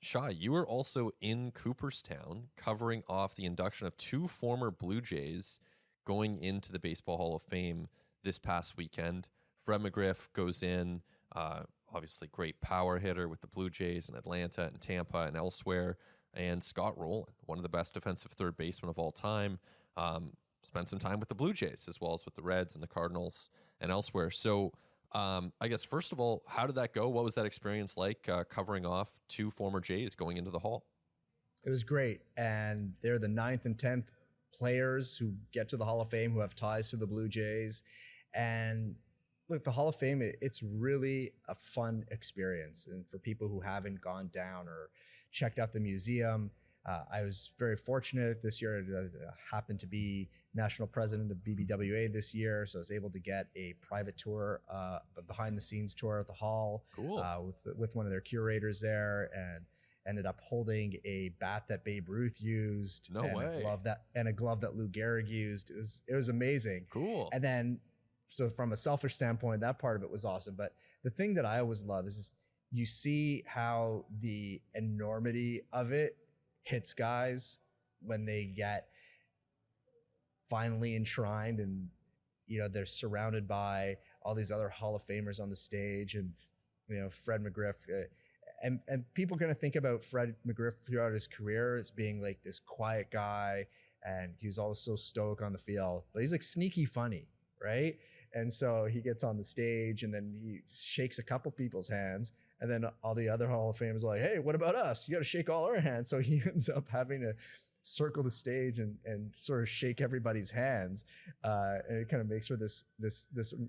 Shi, you were also in Cooperstown covering off the induction of 2 former Blue Jays going into the Baseball Hall of Fame this past weekend. Fred McGriff goes in, obviously great power hitter with the Blue Jays in Atlanta and Tampa and elsewhere, and Scott Rowland, one of the best defensive third basemen of all time, spent some time with the Blue Jays as well as with the Reds and the Cardinals and elsewhere. So I guess, first of all, how did that go? What was that experience like covering off 2 former Jays going into the Hall? It was great. And they're the 9th and 10th players who get to the Hall of Fame who have ties to the Blue Jays. And look, the Hall of Fame, it's really a fun experience. And for people who haven't gone down or checked out the museum, I was very fortunate this year. I happened to be national president of BBWA this year, so I was able to get a private tour, a behind-the-scenes tour at the Hall. Cool. With one of their curators there, and ended up holding a bat that Babe Ruth used. No way. A glove that Lou Gehrig used. It was amazing. Cool. And then so from a selfish standpoint, that part of it was awesome. But the thing that I always love is just, you see how the enormity of it hits guys when they get finally enshrined, and they're surrounded by all these other Hall of Famers on the stage, and Fred McGriff, and people kind of think about Fred McGriff throughout his career as being like this quiet guy, and he was always so stoic on the field, but he's like sneaky funny, right? And so he gets on the stage and then he shakes a couple people's hands, and then all the other Hall of Famers are like, hey, what about us? You got to shake all our hands. So he ends up having to circle the stage and sort of shake everybody's hands, and it kind of makes for this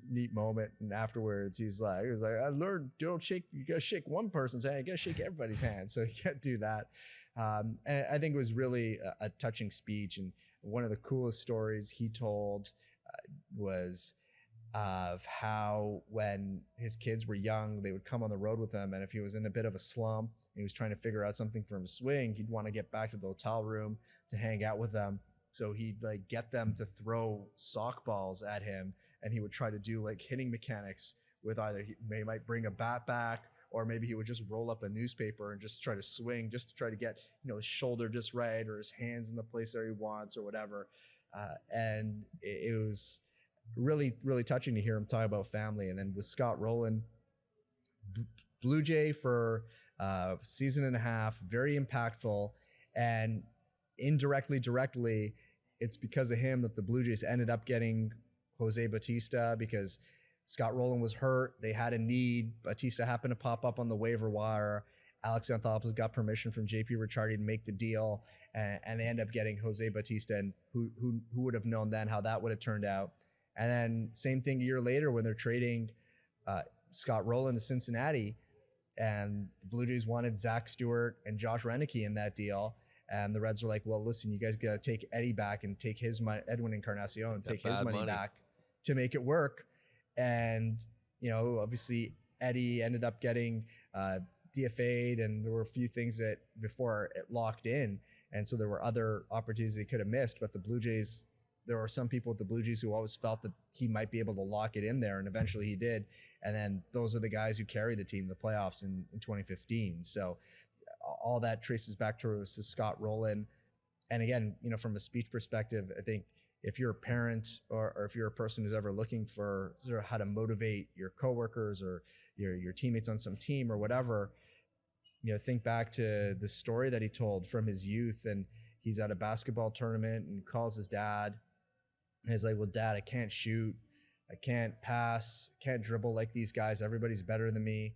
neat moment. And afterwards, he was like, I learned, you gotta shake one person's hand, you gotta shake everybody's hand. So you can't do that. And I think it was really a touching speech. And one of the coolest stories he told was of how when his kids were young, they would come on the road with him, and if he was in a bit of a slump, he was trying to figure out something for him to swing, he'd want to get back to the hotel room to hang out with them. So he'd like get them to throw sock balls at him, and he would try to do like hitting mechanics with either he might bring a bat back, or maybe he would just roll up a newspaper and just try to swing, just to try to get his shoulder just right, or his hands in the place that he wants, or whatever. And it was really, really touching to hear him talk about family. And then with Scott Rowland, Blue Jay for season and a half, very impactful, and directly, it's because of him that the Blue Jays ended up getting Jose Bautista, because Scott Rowland was hurt. They had a need. Bautista happened to pop up on the waiver wire. Alex Anthopoulos got permission from JP Ricciardi to make the deal, and they end up getting Jose Bautista. And who would have known then how that would have turned out? And then same thing a year later when they're trading Scott Rowland to Cincinnati, and the Blue Jays wanted Zach Stewart and Josh Renicky in that deal. And the Reds were like, well, listen, you guys got to take Eddie back and take his money, Edwin Encarnacion, and take his money back to make it work. And, obviously Eddie ended up getting DFA'd, and there were a few things that before it locked in. And so there were other opportunities they could have missed, but the Blue Jays, there were some people at the Blue Jays who always felt that he might be able to lock it in there, and eventually he did. And then those are the guys who carried the team in the playoffs in 2015. So all that traces back to Scott Rowland. And again, from a speech perspective, I think if you're a parent or if you're a person who's ever looking for sort of how to motivate your coworkers or your teammates on some team or whatever, think back to the story that he told from his youth. And he's at a basketball tournament and calls his dad. And he's like, well, Dad, I can't shoot. I can't pass. Can't dribble like these guys. Everybody's better than me.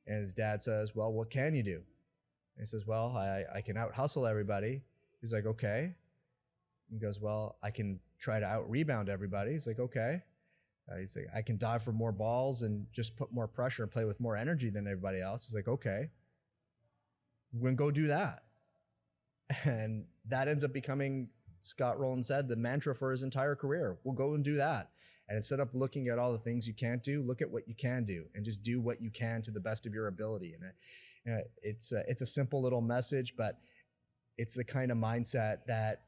And his dad says, well, what can you do? And he says, well, I can out hustle everybody. He's like, okay. He goes, well, I can try to out rebound everybody. He's like, okay. He's like, I can dive for more balls and just put more pressure and play with more energy than everybody else. He's like, okay, we're going to go do that. And that ends up becoming, Scott Rowland said, the mantra for his entire career. We'll go and do that. And instead of looking at all the things you can't do, look at what you can do and just do what you can to the best of your ability. And it's a simple little message, but it's the kind of mindset that,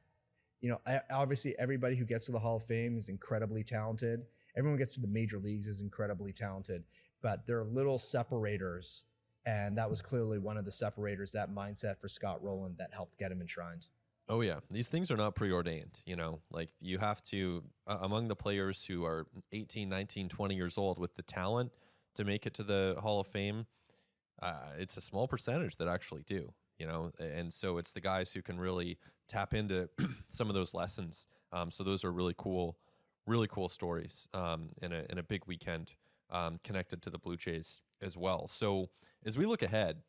obviously everybody who gets to the Hall of Fame is incredibly talented. Everyone who gets to the major leagues is incredibly talented, but there are little separators. And that was clearly one of the separators, that mindset for Scott Rowland that helped get him enshrined. Oh, yeah. These things are not preordained, like you have to, among the players who are 18, 19, 20 years old with the talent to make it to the Hall of Fame, it's a small percentage that actually do, and so it's the guys who can really tap into some of those lessons. So those are really cool stories in a big weekend connected to the Blue Jays as well. So as we look ahead,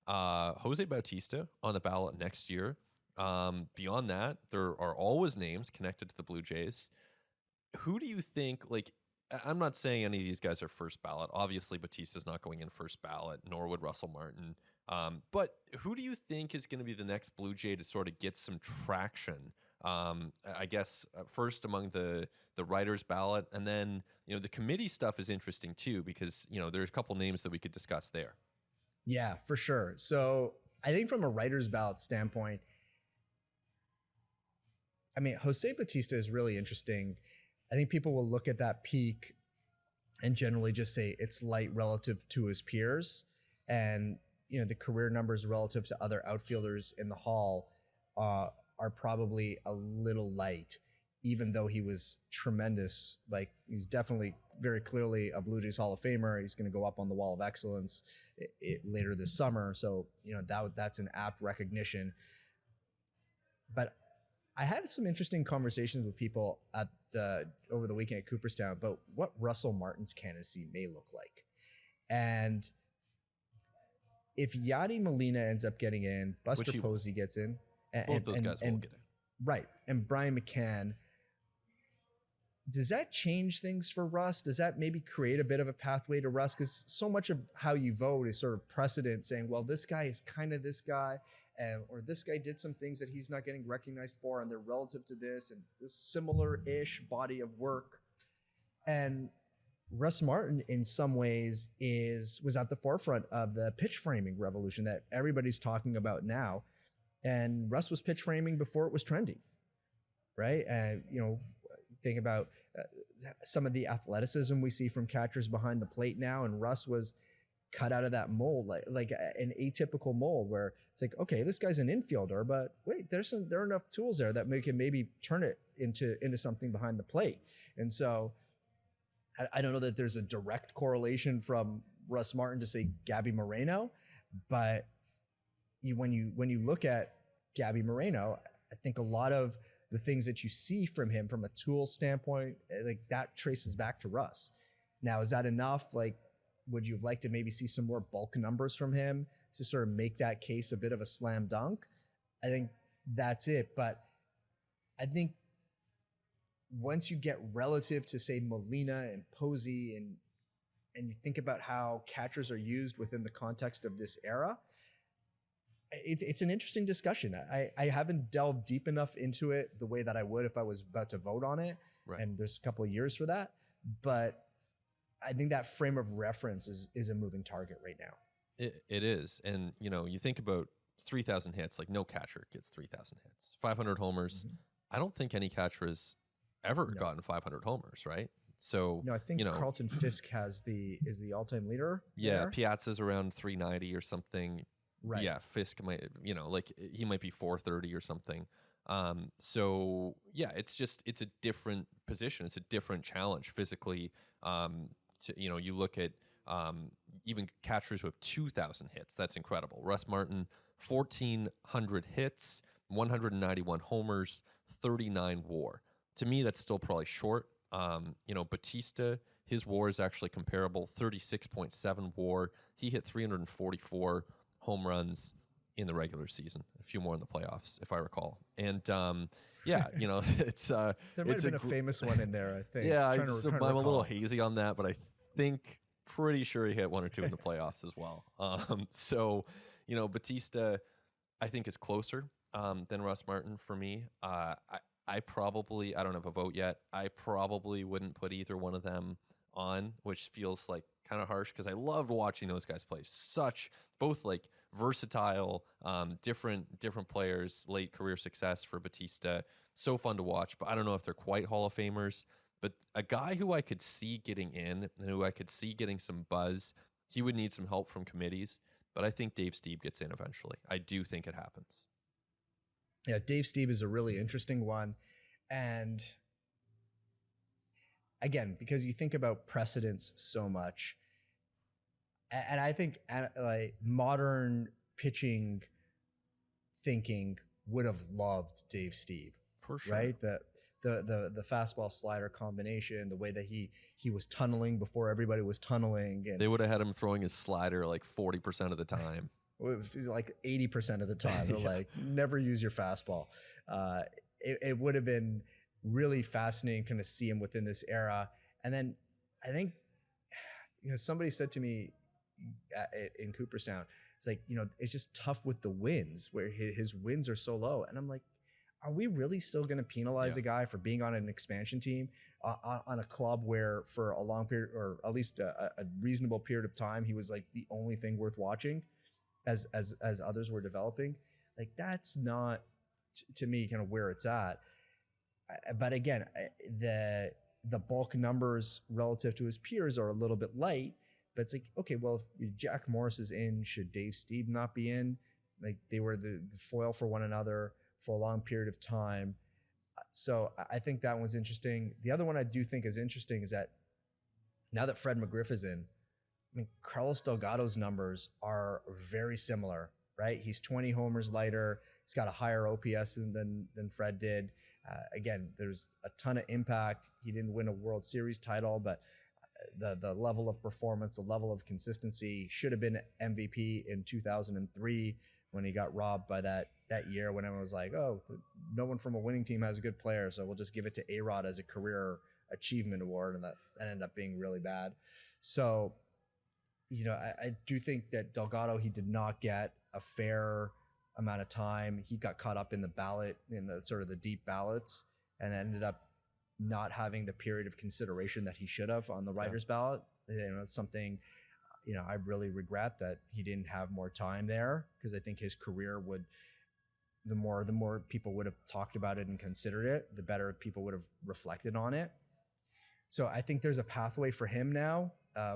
Jose Bautista on the ballot next year. Beyond that, there are always names connected to the Blue Jays. Who do you think, I'm not saying any of these guys are first ballot. Obviously, Bautista's not going in first ballot, nor would Russell Martin. But who do you think is going to be the next Blue Jay to sort of get some traction? I guess first among the writers' ballot, and then, the committee stuff is interesting too, because, there's a couple names that we could discuss there. Yeah, for sure. So I think from a writers' ballot standpoint, Jose Bautista is really interesting. I think people will look at that peak and generally just say it's light relative to his peers. And, the career numbers relative to other outfielders in the Hall are probably a little light, even though he was tremendous. Like, he's definitely very clearly a Blue Jays Hall of Famer. He's going to go up on the Wall of Excellence later this summer. So, that's an apt recognition. But I had some interesting conversations with people over the weekend at Cooperstown about what Russell Martin's candidacy may look like. And if Yadi Molina ends up getting in, Buster Posey gets in. Both those guys will get in. Right. And Brian McCann. Does that change things for Russ? Does that maybe create a bit of a pathway to Russ? Because so much of how you vote is sort of precedent saying, well, this guy is kind of this guy, or this guy did some things that he's not getting recognized for, and they're relative to this and this similar-ish body of work. And Russ Martin, in some ways, was at the forefront of the pitch framing revolution that everybody's talking about now. And Russ was pitch framing before it was trendy, right? And, think about some of the athleticism we see from catchers behind the plate now, and Russ was cut out of that mold, like an atypical mold where it's like, okay, this guy's an infielder, but wait, there are enough tools there that can maybe turn it into something behind the plate. And so I don't know that there's a direct correlation from Russ Martin to, say, Gabby Moreno, but when you look at Gabby Moreno, I think a lot of the things that you see from him from a tool standpoint, like that traces back to Russ. Now, is that enough? Like, would you have liked to maybe see some more bulk numbers from him to sort of make that case a bit of a slam dunk? I think that's it. But I think once you get relative to, say, Molina and Posey, and you think about how catchers are used within the context of this era, it's an interesting discussion. I haven't delved deep enough into it the way that I would if I was about to vote on it. Right. And there's a couple of years for that. But I think that frame of reference is a moving target right now. It is. And, you think about 3,000 hits, like no catcher gets 3,000 hits, 500 homers. Mm-hmm. I don't think any catcher has ever gotten 500 homers, right? So, no, I think Carlton Fisk is the all-time leader. Yeah, there. Piazza's around 390 or something. Right. Yeah, Fisk might, like he might be 430 or something. So yeah, it's a different position. It's a different challenge physically. You look at even catchers who have 2,000 hits. That's incredible. Russ Martin, 1,400 hits, 191 homers, 39 WAR. To me, that's still probably short. Batista, his WAR is actually comparable, 36.7 WAR. He hit 344 home runs in the regular season, a few more in the playoffs, if I recall. And it's there might have been a famous one in there, I think. Yeah, I'm a little hazy on that, but I think pretty sure he hit one or two in the playoffs as well. Batista, I think, is closer than Russ Martin for me. I don't have a vote yet. I probably wouldn't put either one of them on, which feels like kind of harsh because I loved watching those guys play. Both like versatile, different players, late career success for Batista. So fun to watch, but I don't know if they're quite Hall of Famers. But a guy who I could see getting in and who I could see getting some buzz, he would need some help from committees. But I think Dave Stieb gets in eventually. I do think it happens. Yeah, Dave Stieb is a really interesting one. And again, because you think about precedents so much, and I think like modern pitching thinking would have loved Dave Stieb. For sure. Right? The fastball slider combination, the way that he was tunneling before everybody was tunneling. And they would have had him throwing his slider like 40% of the time. Like 80% of the time. They're like, never use your fastball. It would have been really fascinating kind of see him within this era. And then I think, somebody said to me in Cooperstown, it's like, it's just tough with the wins where his wins are so low. And I'm like, are we really still going to penalize a guy for being on an expansion team on a club where for a long period, or at least a reasonable period of time, he was like the only thing worth watching as others were developing? Like, that's not to me kind of where it's at. But again, the bulk numbers relative to his peers are a little bit light. But it's like, okay, well, if Jack Morris is in, should Dave Stieb not be in? Like, they were the foil for one another for a long period of time. So I think that one's interesting. The other one I do think is interesting is that now that Fred McGriff is in, I mean, Carlos Delgado's numbers are very similar, right? He's 20 homers lighter. He's got a higher OPS than Fred did. Again, there's a ton of impact. He didn't win a World Series title, but the level of performance, the level of consistency, should have been MVP in 2003 when he got robbed by that year, when everyone was like, oh, no one from a winning team has a good player, so we'll just give it to A-Rod as a career achievement award, and that ended up being really bad. So, you know, I do think that Delgado, he did not get a fair amount of time. He got caught up in the ballot, in the sort of the deep ballots, and ended up not having the period of consideration that he should have on the writer's ballot. You know, it's something, you know, I really regret that he didn't have more time there, because I think his career would, the more people would have talked about it and considered it, the better people would have reflected on it. So I think there's a pathway for him now,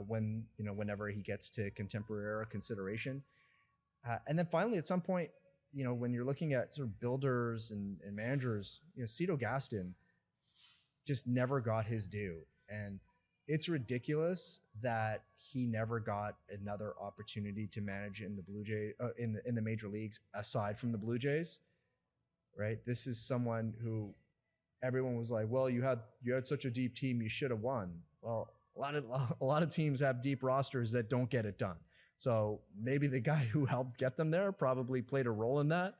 whenever he gets to contemporary era consideration. And then finally, at some point, you know, when you're looking at sort of builders and managers, you know, Cito Gaston just never got his due. And it's ridiculous that he never got another opportunity to manage in the Blue Jays, in the major leagues, aside from the Blue Jays, right? This is someone who everyone was like, well, you had such a deep team, you should have won. Well, a lot of teams have deep rosters that don't get it done. So maybe the guy who helped get them there probably played a role in that.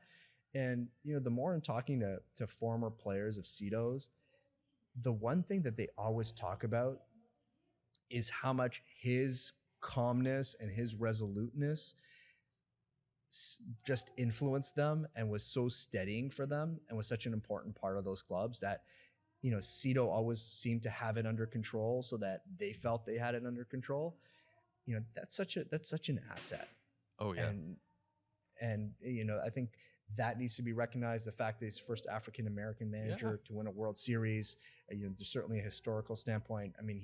And, you know, the more I'm talking to former players of Cito's, the one thing that they always talk about is how much his calmness and his resoluteness just influenced them and was so steadying for them and was such an important part of those clubs that, you know, Cito always seemed to have it under control so that they felt they had it under control. You know, that's such an asset. Oh yeah. And you know, I think that needs to be recognized. The fact that he's first African-American manager to win a World Series, you know, there's certainly a historical standpoint. I mean,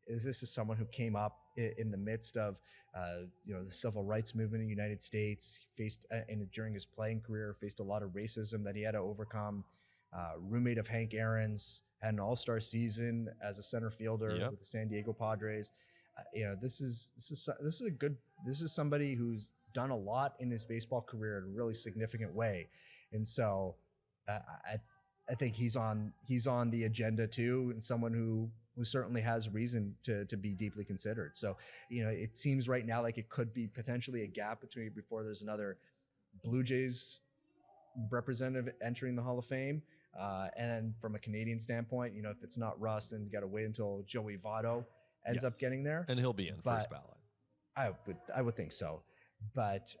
this is someone who came up in the midst of, you know, the civil rights movement in the United States. He faced, during his playing career, faced a lot of racism that he had to overcome. Roommate of Hank Aaron's, had an all-star season as a center fielder with the San Diego Padres. You know, this is somebody who's done a lot in his baseball career in a really significant way, and so I think he's on the agenda too, and someone who certainly has reason to be deeply considered. So, you know, it seems right now like it could be potentially a gap before there's another Blue Jays representative entering the Hall of Fame. And from a Canadian standpoint, you know, if it's not Russ, then you got to wait until Joey Votto ends up getting there, and he'll be in first ballot. I would think so, but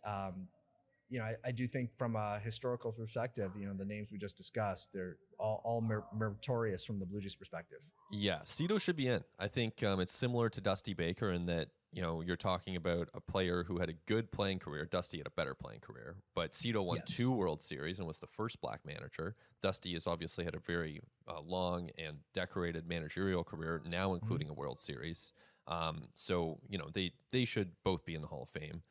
you know, I do think from a historical perspective, you know, the names we just discussed, they're all meritorious from the Blue Jays perspective. Yeah, Cito should be in. I think it's similar to Dusty Baker in that, you know, you're talking about a player who had a good playing career. Dusty had a better playing career, but Cito won 2 World Series and was the first black manager. Dusty has obviously had a very long and decorated managerial career, now including a World Series. So, you know, they should both be in the Hall of Fame.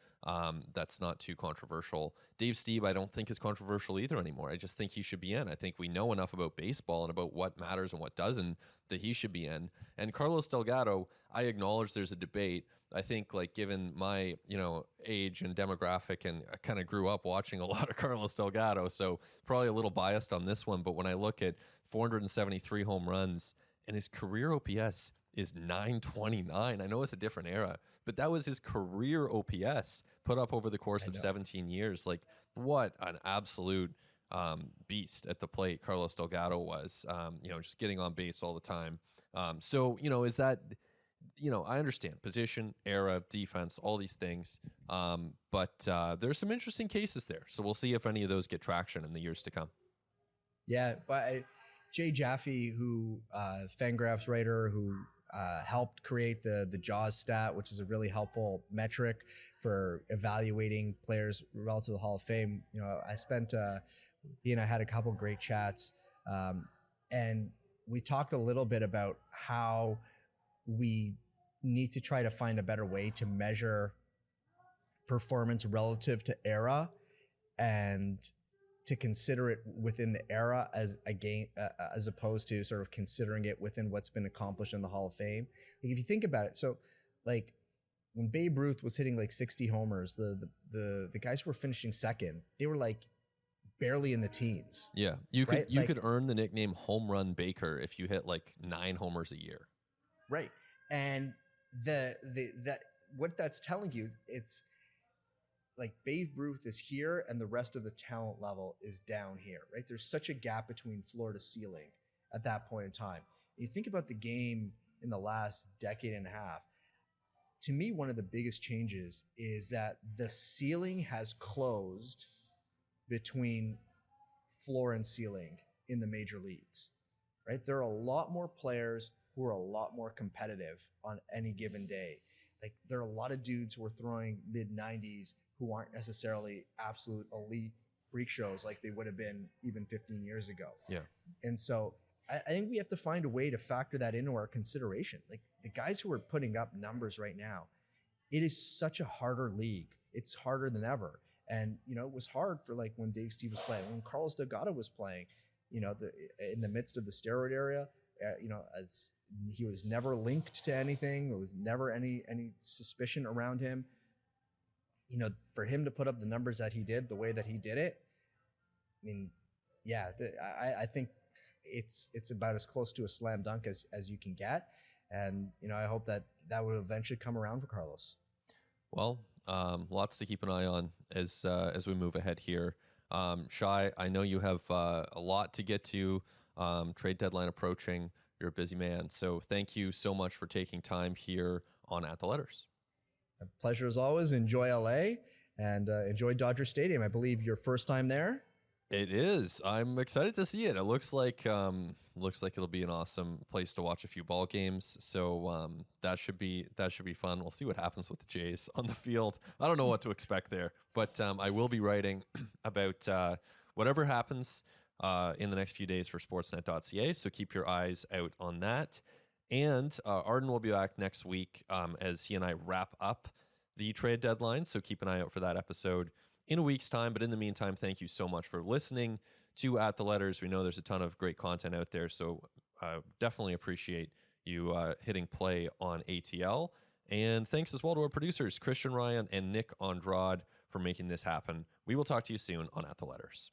That's not too controversial. Dave Stieb, I don't think is controversial either anymore. I just think he should be in. I think we know enough about baseball and about what matters and what doesn't that he should be in. And Carlos Delgado, I acknowledge there's a debate. I think, like, given my, you know, age and demographic, and I kind of grew up watching a lot of Carlos Delgado, so probably a little biased on this one. But when I look at 473 home runs and his career OPS is 929, I know it's a different era, but that was his career OPS put up over the course of 17 years. Like, what an absolute beast at the plate Carlos Delgado was, you know, just getting on base all the time. So, you know, is that, you know, I understand position, era, defense, all these things. But there's some interesting cases there. So we'll see if any of those get traction in the years to come. Yeah, but Jay Jaffe, who Fangraphs writer, who helped create the JAWS stat, which is a really helpful metric for evaluating players relative to the Hall of Fame. You know, he and I had a couple great chats, and we talked a little bit about how we need to try to find a better way to measure performance relative to era, and to consider it within the era as a game, as opposed to sort of considering it within what's been accomplished in the Hall of Fame. Like if you think about it, so like when Babe Ruth was hitting like 60 homers, the guys who were finishing second, they were like barely in the teens. Yeah, you could Right? you Like- could earn the nickname Home Run Baker if you hit like 9 homers a year. Right. And that what that's telling you, it's like Babe Ruth is here and the rest of the talent level is down here, right? There's such a gap between floor to ceiling at that point in time. You think about the game in the last decade and a half. To me, one of the biggest changes is that the ceiling has closed between floor and ceiling in the major leagues, right? There are a lot more players who are a lot more competitive on any given day. Like there are a lot of dudes who are throwing mid 90s who aren't necessarily absolute elite freak shows like they would have been even 15 years ago. Yeah. And so I think we have to find a way to factor that into our consideration. Like the guys who are putting up numbers right now, it is such a harder league. It's harder than ever. And, you know, it was hard for like when Dave Steve was playing, when Carlos Delgado was playing, you know, in the midst of the steroid era, you know, as he was never linked to anything. There was never any suspicion around him. You know, for him to put up the numbers that he did, the way that he did it, I mean, yeah, I think it's about as close to a slam dunk as you can get. And, you know, I hope that would eventually come around for Carlos. Well, lots to keep an eye on as we move ahead here. Shi, I know you have a lot to get to. Trade deadline approaching. You're a busy man, so thank you so much for taking time here on At the Letters. A pleasure as always. Enjoy LA and enjoy Dodger Stadium. I believe your first time there. It is. I'm excited to see it. It looks like it'll be an awesome place to watch a few ball games. So that should be fun. We'll see what happens with the Jays on the field. I don't know what to expect there, but I will be writing about whatever happens in the next few days for Sportsnet.ca. So keep your eyes out on that. And Arden will be back next week as he and I wrap up the trade deadline. So keep an eye out for that episode in a week's time. But in the meantime, thank you so much for listening to At the Letters. We know there's a ton of great content out there, so definitely appreciate you hitting play on ATL. And thanks as well to our producers, Christian Ryan and Nick Andrade, for making this happen. We will talk to you soon on At the Letters.